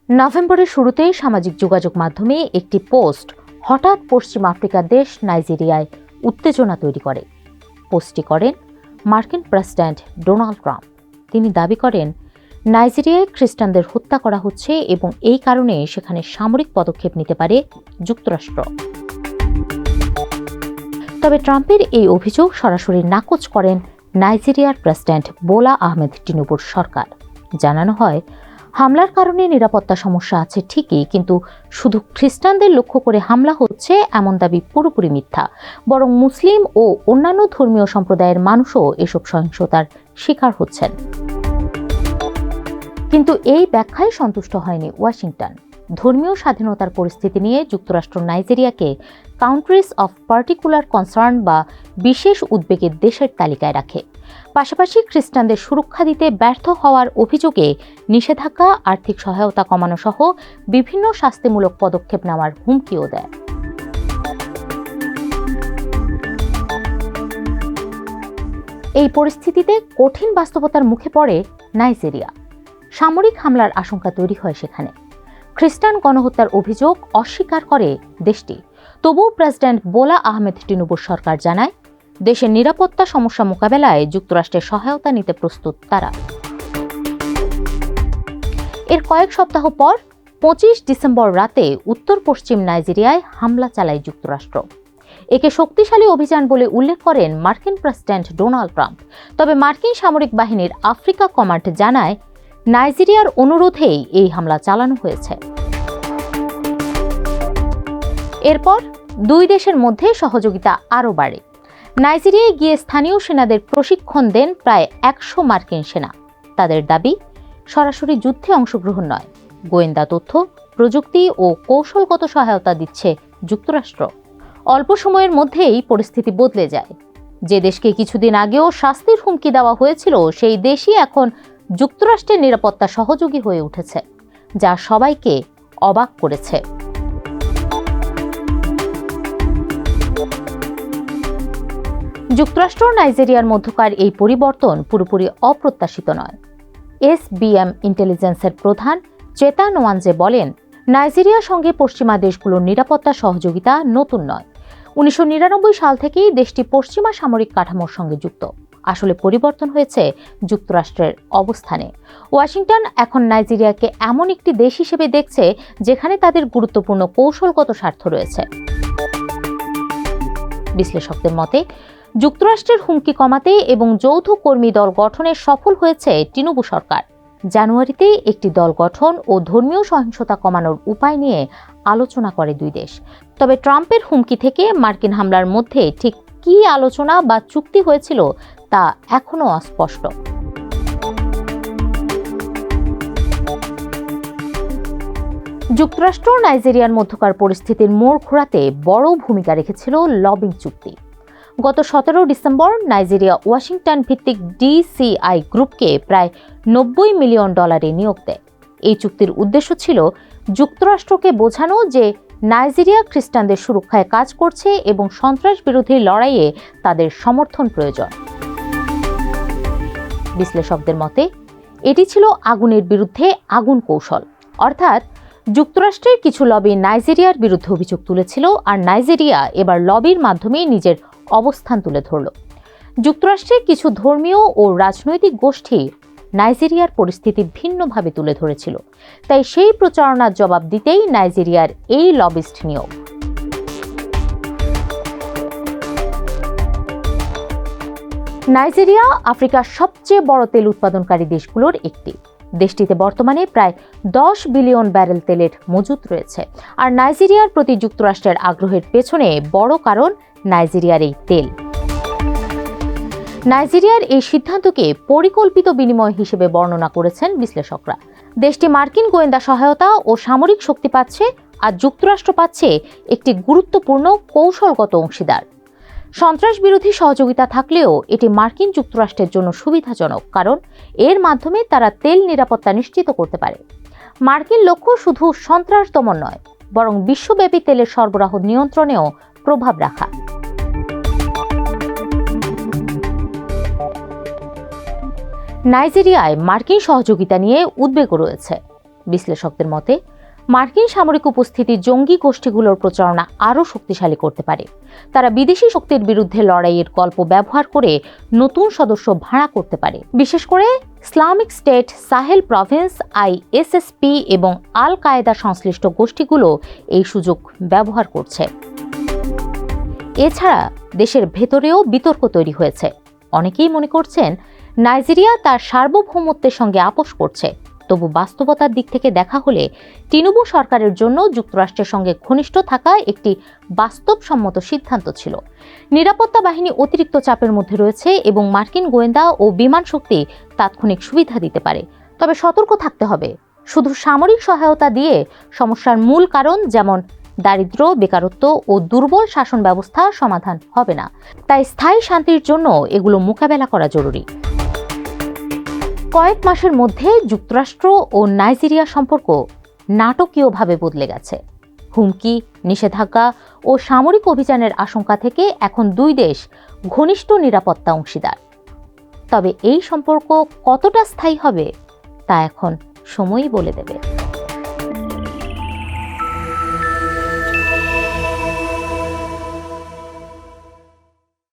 নভেম্বরের শুরুতেই সামাজিক যোগাযোগ মাধ্যমে একটি পোস্ট হঠাৎ পশ্চিম আফ্রিকার দেশ নাইজেরিয়ায় উত্তেজনা তৈরি করে। পোস্টটি করেন মার্কিন প্রেসিডেন্ট ডোনাল্ড ট্রাম্প। তিনি দাবি করেন নাইজেরিয়ায় খ্রিস্টানদের হত্যা করা হচ্ছে এবং এই কারণে সেখানে সামরিক পদক্ষেপ নিতে পারে যুক্তরাষ্ট্র। তবে ট্রাম্পের এই অভিযোগ সরাসরি নাকচ করেন নাইজেরিয়ার প্রেসিডেন্ট বোলা আহমেদ টিনুবুর সরকার। জানানো হয়, হামলার কারণে নিরাপত্তা সমস্যা আছে ঠিকই, কিন্তু শুধু খ্রিস্টানদের লক্ষ্য করে হামলা হচ্ছে এমন দাবি পুরোপুরি মিথ্যা। বরং মুসলিম ও অন্যান্য ধর্মীয় সম্প্রদায়ের মানুষও এসব সহিংসতার শিকার হচ্ছেন। কিন্তু এই ব্যাখ্যায় সন্তুষ্ট হয়নি ওয়াশিংটন। ধর্মীয় স্বাধীনতার পরিস্থিতি নিয়ে যুক্তরাষ্ট্র নাইজেরিয়াকে কান্ট্রিজ অফ পার্টিকুলার কনসার্ন বা বিশেষ উদ্বেগের দেশের তালিকায় রাখে। পাশাপাশি খ্রিস্টানদের সুরক্ষা দিতে ব্যর্থ হওয়ার অভিযোগে নিষেধাজ্ঞা, আর্থিক সহায়তা কমানো সহ বিভিন্ন শাস্তিমূলক পদক্ষেপ নেওয়ার হুমকিও দেয়। এই পরিস্থিতিতে কঠিন বাস্তবতার মুখে পড়ে নাইজেরিয়া। সামরিক হামলার আশঙ্কা তৈরি হয় সেখানে। খ্রিস্টান গণহত্যার অভিযোগ অস্বীকার করে দেশটি। তবুও প্রেসিডেন্ট বোলা আহমেদ টিনুবুর সরকার জানায়, দেশের নিরাপত্তা সমস্যা মোকাবেলায় যুক্তরাষ্ট্রের সহায়তা নিতে প্রস্তুত তারা। এর কয়েক সপ্তাহ পর 25 ডিসেম্বর রাতে উত্তর পশ্চিম নাইজেরিয়ায় হামলা চালায় যুক্তরাষ্ট্র। একে শক্তিশালী অভিযান বলে উল্লেখ করেন মার্কিন প্রেসিডেন্ট ডোনাল্ড ট্রাম্প। তবে মার্কিন সামরিক বাহিনীর আফ্রিকা কমান্ড জানায়, নাইজেরিয়ার অনুরোধেই এই হামলা চালানো হয়েছে। এরপর দুই দেশের মধ্যে সহযোগিতা আরও বাড়ে। নাইজেরিয়ায় গিয়ে স্থানীয় সেনাদের প্রশিক্ষণ দেন প্রায় 100 মার্কিন সেনা। তাদের দাবি, সরাসরি যুদ্ধে অংশগ্রহণ নয়, গোয়েন্দা তথ্য, প্রযুক্তি ও কৌশলগত সহায়তা দিচ্ছে যুক্তরাষ্ট্র। অল্প সময়ের মধ্যেই পরিস্থিতি বদলে যায়। যে দেশকে কিছুদিন আগেও শাস্তির হুমকি দেওয়া হয়েছিল, সেই দেশই এখন যুক্তরাষ্ট্রের নিরাপত্তা সহযোগী হয়ে উঠেছে, যা সবাইকে অবাক করেছে। যুক্তরাষ্ট্র নাইজেরিয়ার মধ্যকার এই পরিবর্তন পুরোপুরি অপ্রত্যাশিত নয়। SBM ইন্টেলিজেন্সের প্রধান চেতা নোয়ানজে বলেন, নাইজেরিয়ার সঙ্গে পশ্চিমা দেশগুলোর নিরাপত্তা সহযোগিতা নতুন নয়। 1999 সাল থেকেই দেশটি পশ্চিমা সামরিক কাঠামোর সঙ্গে যুক্ত। আসলে পরিবর্তন হয়েছে যুক্তরাষ্ট্রের অবস্থানে। ওয়াশিংটন এখন নাইজেরিয়াকে এমন একটি দেশ হিসেবে দেখছে যেখানে তাদের গুরুত্বপূর্ণ কৌশলগত স্বার্থ রয়েছে। বিশ্লেষকদের মতে, যুক্তরাষ্ট্রের হুমকি কমাতে এবং যৌথ কর্মী দল গঠনে সফল হয়েছে টিনুবু সরকার। জানুয়ারিতে একটি দল গঠন ও ধর্মীয় সহিংসতা কমানোর উপায় নিয়ে আলোচনা করে দুই দেশ। তবে ট্রাম্পের হুমকি থেকে মার্কিন হামলার মধ্যে ঠিক কী আলোচনা বা চুক্তি হয়েছিল তা এখনও অস্পষ্ট। যুক্তরাষ্ট্র নাইজেরিয়ার মধ্যকার পরিস্থিতির মোড় ঘোরাতে বড় ভূমিকা রেখেছিল লবিং চুক্তি। গত 17 ডিসেম্বর নাইজেরিয়া ওয়াশিংটন ভিত্তিক DCI গ্রুপকে প্রায় $90 মিলিয়ন নিয়োগ দেয়। এই চুক্তির উদ্দেশ্য ছিল যুক্তরাষ্ট্রকে বোঝানো যে নাইজেরিয়া খ্রিস্টানদের সুরক্ষায় কাজ করছে এবং সন্ত্রাস বিরোধী লড়াইয়ে তাদের সমর্থন প্রয়োজন। বিশ্লেষকদের মতে, এটি ছিল আগুনের বিরুদ্ধে আগুন কৌশল। অর্থাৎ যুক্তরাষ্ট্রের কিছু লবি নাইজেরিয়ার বিরুদ্ধে অভিযোগ তুলেছিল, আর নাইজেরিয়া এবার লবির মাধ্যমে নিজের অবস্থান তুলে ধরল। যুক্তরাষ্ট্রের কিছু ধর্মীয় ও রাজনৈতিক গোষ্ঠী নাইজেরিয়ার পরিস্থিতি ভিন্নভাবে তুলে ধরেছিল। তাই সেই প্রচারণার জবাব দিতেই নাইজেরিয়ার এই লবিস্ট নিয়োগ। নাইজেরিয়া আফ্রিকার সবচেয়ে বড় তেল উৎপাদনকারী দেশগুলোর একটি। দেশটিতে বর্তমানে প্রায় 10 বিলিয়ন ব্যারেল তেলের মজুত রয়েছে। আর নাইজেরিয়ার প্রতি যুক্তরাষ্ট্রের আগ্রহের পেছনে বড় কারণ নাইজেরিয়ার এই তেল। নাইজেরিয়ার এই সিদ্ধান্তকে পরিকল্পিত বিনিময় হিসেবে বর্ণনা করেছেন বিশ্লেষকরা। দেশটি মার্কিন গোয়েন্দা সহায়তা ও সামরিক শক্তি পাচ্ছে, আর যুক্তরাষ্ট্র পাচ্ছে একটি গুরুত্বপূর্ণ কৌশলগত অংশীদার। সন্ত্রাস বিরোধী সহযোগিতা থাকলেও এটি মার্কিন যুক্তরাষ্ট্রের জন্য সুবিধাজনক, কারণ এর মাধ্যমে তারা তেল নিরাপত্তা নিশ্চিত করতে পারে। মার্কিন লক্ষ্য শুধু সন্ত্রাস দমন নয়, বরং বিশ্বব্যাপী তেলের সরবরাহ নিয়ন্ত্রণেও প্রভাব রাখা। নাইজেরিয়ায় মার্কিন সহযোগিতা নিয়ে উদ্বেগ রয়েছে। বিশ্লেষকদের মতে মার্কিন সামরিক উপস্থিতি জঙ্গি গোষ্ঠীগুলোর প্রচারণা আরও শক্তিশালী করতে পারে। তারা বিদেশি শক্তির বিরুদ্ধে লড়াইয়ের গল্প ব্যবহার করে নতুন সদস্য ভাড়া করতে পারে। বিশেষ করে ইসলামিক স্টেট, সাহেল প্রভিন্স, আইএসএসপি এবং আল কায়েদা সংশ্লিষ্ট গোষ্ঠীগুলো এই সুযোগ ব্যবহার করছে। এছাড়া দেশের ভেতরেও বিতর্ক তৈরি হয়েছে। অনেকেই মনে করছেন নাইজেরিয়া তার সার্বভৌমত্বের সঙ্গে আপোস করছে। তবু বাস্তবতার দিক থেকে দেখা হলে তিনুবু সরকারের জন্য যুক্তরাষ্ট্রের সঙ্গে ঘনিষ্ঠ থাকা একটি বাস্তবসম্মত সিদ্ধান্ত ছিল। নিরাপত্তা বাহিনী অতিরিক্ত চাপের মধ্যে রয়েছে এবং মার্কিন গোয়েন্দা ও বিমান শক্তি তাৎক্ষণিক সুবিধা দিতে পারে। তবে সতর্ক থাকতে হবে। শুধু সামরিক সহায়তা দিয়ে সমস্যার মূল কারণ যেমন দারিদ্র্য, বেকারত্ব ও দুর্বল শাসন ব্যবস্থা সমাধান হবে না। তাই স্থায়ী শান্তির জন্য এগুলো মোকাবেলা করা জরুরি। কয়েক মাসের মধ্যে যুক্তরাষ্ট্র ও নাইজেরিয়া সম্পর্ক নাটকীয়ভাবে বদলে গেছে। হুমকি, নিষেধাজ্ঞা ও সামরিক অভিযানের আশঙ্কা থেকে এখন দুই দেশ ঘনিষ্ঠ নিরাপত্তা অংশীদার। তবে এই সম্পর্ক কতটা স্থায়ী হবে তা এখন সময়ই বলে দেবে।